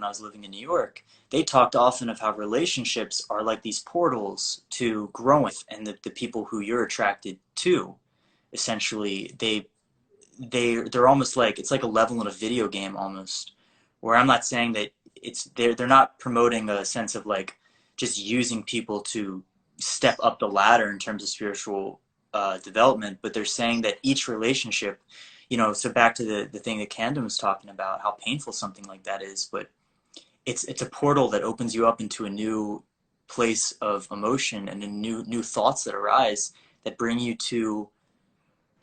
I was living in New York, they talked often of how relationships are like these portals to growing, and the people who you're attracted to, essentially, they're almost like, it's like a level in a video game almost, where I'm not saying that they're not promoting a sense of like just using people to step up the ladder in terms of spiritual development, but they're saying that each relationship, so back to the thing that Camden was talking about, how painful something like that is, but it's a portal that opens you up into a new place of emotion and a new thoughts that arise that bring you to,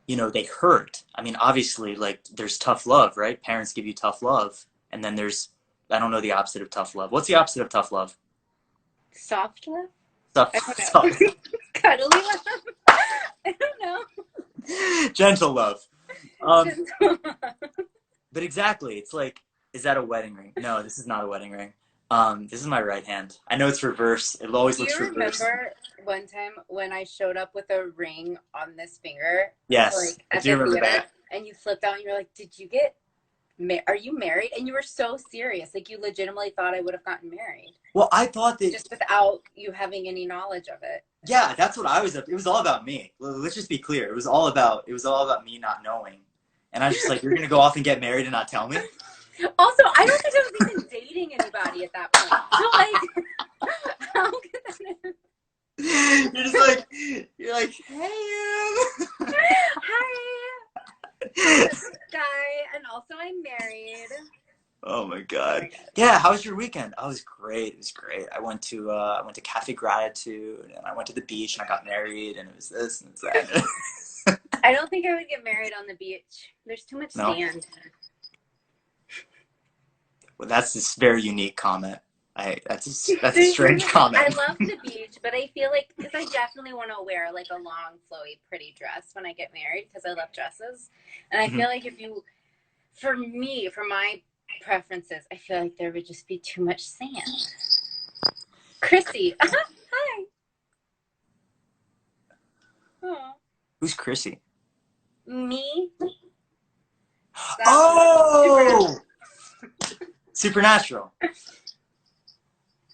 they hurt. I mean, obviously, like, there's tough love, right? Parents give you tough love, and then there's, I don't know the opposite of tough love. What's the opposite of tough love? Soft love? Soft, I don't soft. know. Cuddly love? I don't know. Gentle love. Gentle love. But exactly, it's like, is that a wedding ring? No, this is not a wedding ring. This is my right hand. I know it's reverse. It always looks reverse. Do you remember one time when I showed up with a ring on this finger? Yes, like, I do remember that. And you flipped out and you were like, did you get are you married? And you were so serious. Like, you legitimately thought I would have gotten married. Well, I thought that... Just without you having any knowledge of it. Yeah, that's what I was... It was all about me. Let's just be clear. It was all about me not knowing. And I was just like, you're going to go off and get married and not tell me? Also, I don't think I was even dating anybody at that point. So, like, how could that You're like, hey, hi. This guy, and also I'm married. Oh my god. Yeah, how was your weekend? Oh, it was great. It was great. I went to Cafe Gratitude, and I went to the beach, and I got married, and it was this and that. I don't think I would get married on the beach. There's too much sand. Well, that's this very unique comment. That's a strange comment. I love the beach, but I feel like, because I definitely want to wear like a long, flowy, pretty dress when I get married, because I love dresses. And I feel like for my preferences, I feel like there would just be too much sand. Chrissy. Hi. Oh. Who's Chrissy? Me. Oh! Supernatural.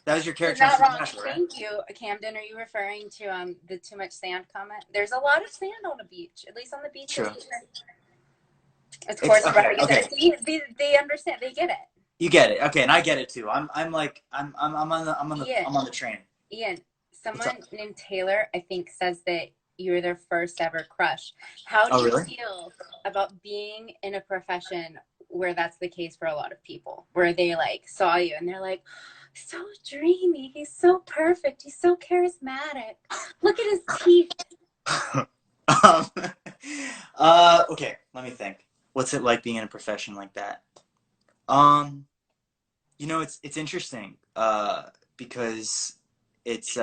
That was your character in Supernatural, right? Thank you, Camden. Are you referring to the too much sand comment? There's a lot of sand on the beach, at least on the beach. True. Of course, okay. They understand. They get it. You get it, okay, and I get it too. I'm on the train. Ian, someone named Taylor, I think, says that you were their first ever crush. How do you feel about being in a profession where that's the case for a lot of people, where they like saw you and they're like, so dreamy, he's so perfect, he's so charismatic, look at his teeth. Okay, let me think. What's it like being in a profession like that? It's interesting because it's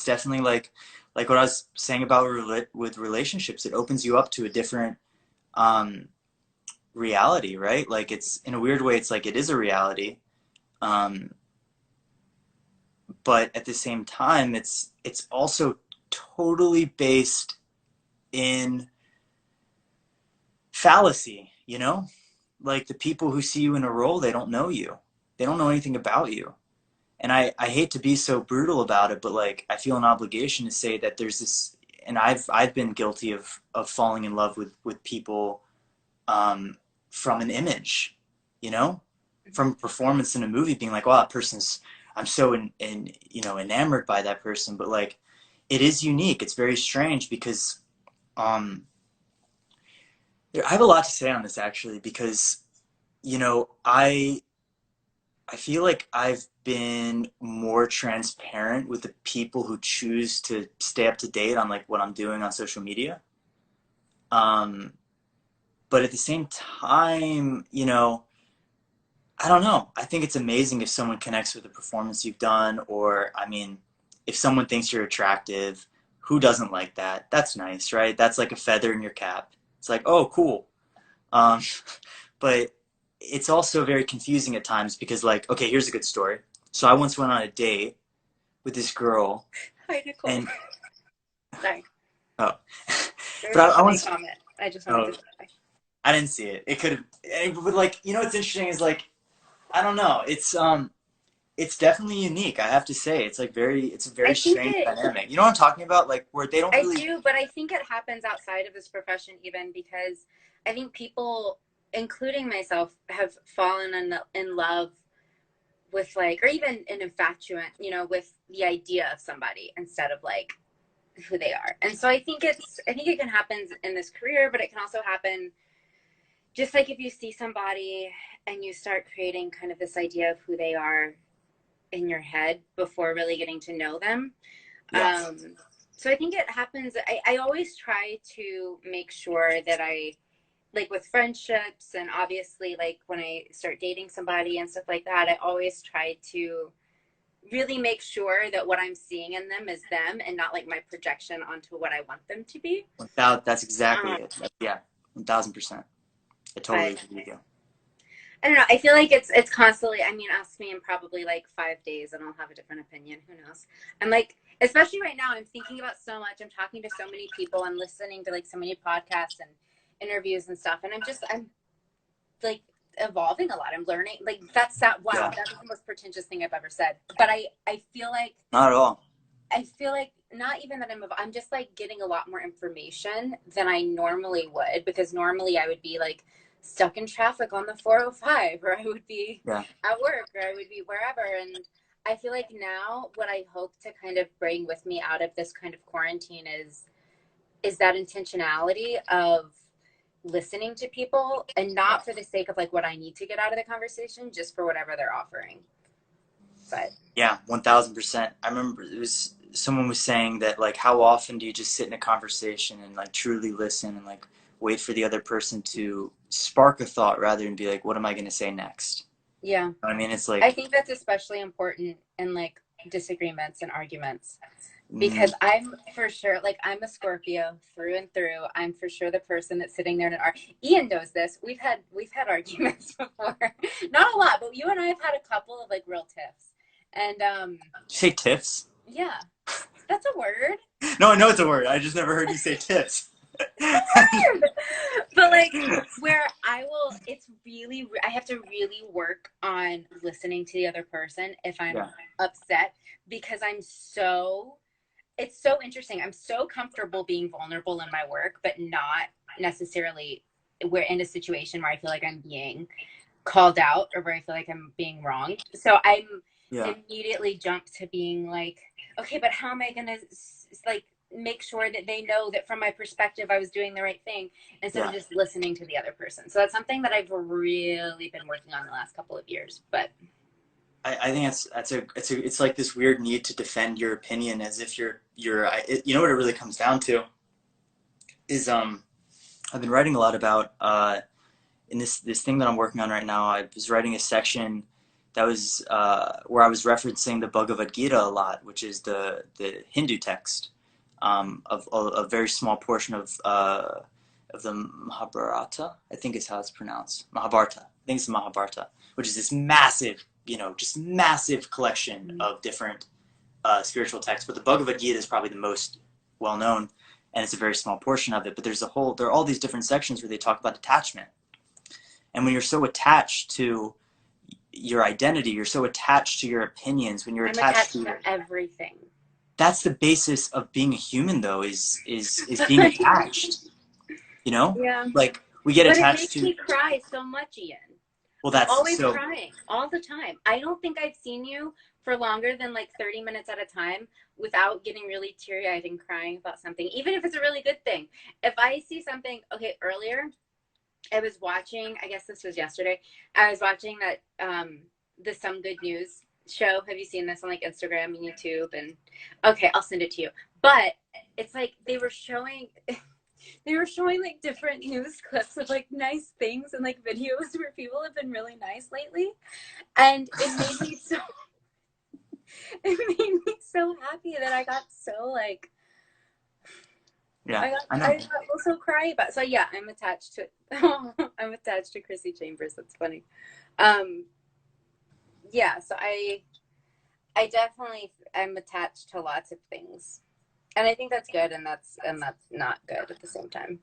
definitely like what I was saying about with relationships. It opens you up to a different reality, right? Like, it's, in a weird way, it's like it is a reality, but at the same time, it's also totally based in fallacy, like the people who see you in a role, they don't know you, they don't know anything about you. And I hate to be so brutal about it, but like, I feel an obligation to say that there's this, and I've been guilty of falling in love with people from an image, from performance in a movie, being like, wow, that person's, I'm so enamored by that person. But like, it is unique. It's very strange because I have a lot to say on this, actually, because I feel like I've been more transparent with the people who choose to stay up to date on like what I'm doing on social media. But at the same time, I don't know. I think it's amazing if someone connects with the performance you've done, or, I mean, if someone thinks you're attractive, who doesn't like that? That's nice, right? That's like a feather in your cap. It's like, oh, cool. But it's also very confusing at times because, like, okay, here's a good story. So I once went on a date with this girl. Hi, Nicole. And, sorry. Oh. But I once... comment. I just wanted to say. I didn't see it. It could have... But, like, what's interesting is, like, I don't know. It's It's definitely unique. I have to say, it's a very I think strange dynamic. You know what I'm talking about? Like where they don't I really. do, but I think it happens outside of this profession even because I think people, including myself, have fallen in love with like, or even an infatuant, with the idea of somebody instead of like who they are. And so I think it can happen in this career, but it can also happen just like if you see somebody and you start creating kind of this idea of who they are in your head before really getting to know them. Yeah. So I think it happens. I always try to make sure that I, like with friendships and obviously like when I start dating somebody and stuff like that, I always try to really make sure that what I'm seeing in them is them and not like my projection onto what I want them to be. That's exactly Um, it. Yeah, 1,000%. I totally but agree with you. I don't know. I feel like it's constantly. I mean, ask me in probably like 5 days, and I'll have a different opinion. Who knows? I'm like, especially right now, I'm thinking about so much. I'm talking to so many people. I'm listening to like so many podcasts and interviews and stuff, and I'm like evolving a lot. I'm learning. Like that's that. Wow, Yeah. that was the most pretentious thing I've ever said. But I feel like Not at all. not even that I'm just like getting a lot more information than I normally would, because normally I would be like stuck in traffic on the 405, or I would be Yeah. at work, or I would be wherever. And I feel like now what I hope to kind of bring with me out of this kind of quarantine is that intentionality of listening to people, and not for the sake of like what I need to get out of the conversation, just for whatever they're offering. But Yeah, 1,000%. I remember someone was saying that like how often do you just sit in a conversation and like truly listen and like wait for the other person to spark a thought rather than be like, what am I going to say next? yeah, I mean, it's I like, think that's especially important in like disagreements and arguments, mm, because I'm for sure, like I'm a Scorpio through and through. I'm for sure the person that's sitting there in an argument. Ian knows this. We've had arguments before. Not a lot, but you and I have had a couple of like real tiffs. And you say tiffs? yeah, that's a word. No, I know it's a word. I just never heard you say tiffs. But like where I have to really work on listening to the other person if I'm Yeah, upset, because it's so interesting. I'm so comfortable being vulnerable in my work, but not necessarily we're in a situation where I feel like I'm being called out, or where I feel like I'm being wronged. So I'm yeah, immediately jump to being like, okay, but how am I going to like make sure that they know that from my perspective I was doing the right thing, instead of yeah. just listening to the other person. So that's something that I've really been working on the last couple of years. But I think it's like this weird need to defend your opinion as if you know what it really comes down to is I've been writing a lot about in this thing that I'm working on right now. I was writing a section that was where I was referencing the Bhagavad Gita a lot, which is the Hindu text of a very small portion of the Mahabharata. I think is how it's pronounced. Mahabharata. I think it's the Mahabharata, which is this massive, just massive collection of different spiritual texts. But the Bhagavad Gita is probably the most well known, and it's a very small portion of it. But there are all these different sections where they talk about attachment. And when you're so attached to your identity, you're so attached to your opinions, when you're I'm attached attached to to everything. that's the basis of being a human though, is being attached. You know? Yeah. Like we get But it attached makes to me cry so much, Ian. well I'm that's always so crying all the time. I don't think I've seen you for longer than like 30 minutes at a time without getting really teary eyed and crying about something, even if it's a really good thing. If I see something, okay, earlier I was watching, I guess this was yesterday, I was watching that, the Some Good News show. Have you seen this on like Instagram and YouTube? And okay, I'll send it to you. But it's like they were showing like different news clips of like nice things and like videos where people have been really nice lately, and it made me so happy that I got so like yeah, I got I know. I got also cry about. So yeah, I'm attached to I'm attached to Chrissy Chambers. That's funny. Um, yeah, so I definitely am attached to lots of things, and I think that's good, and that's not good at the same time.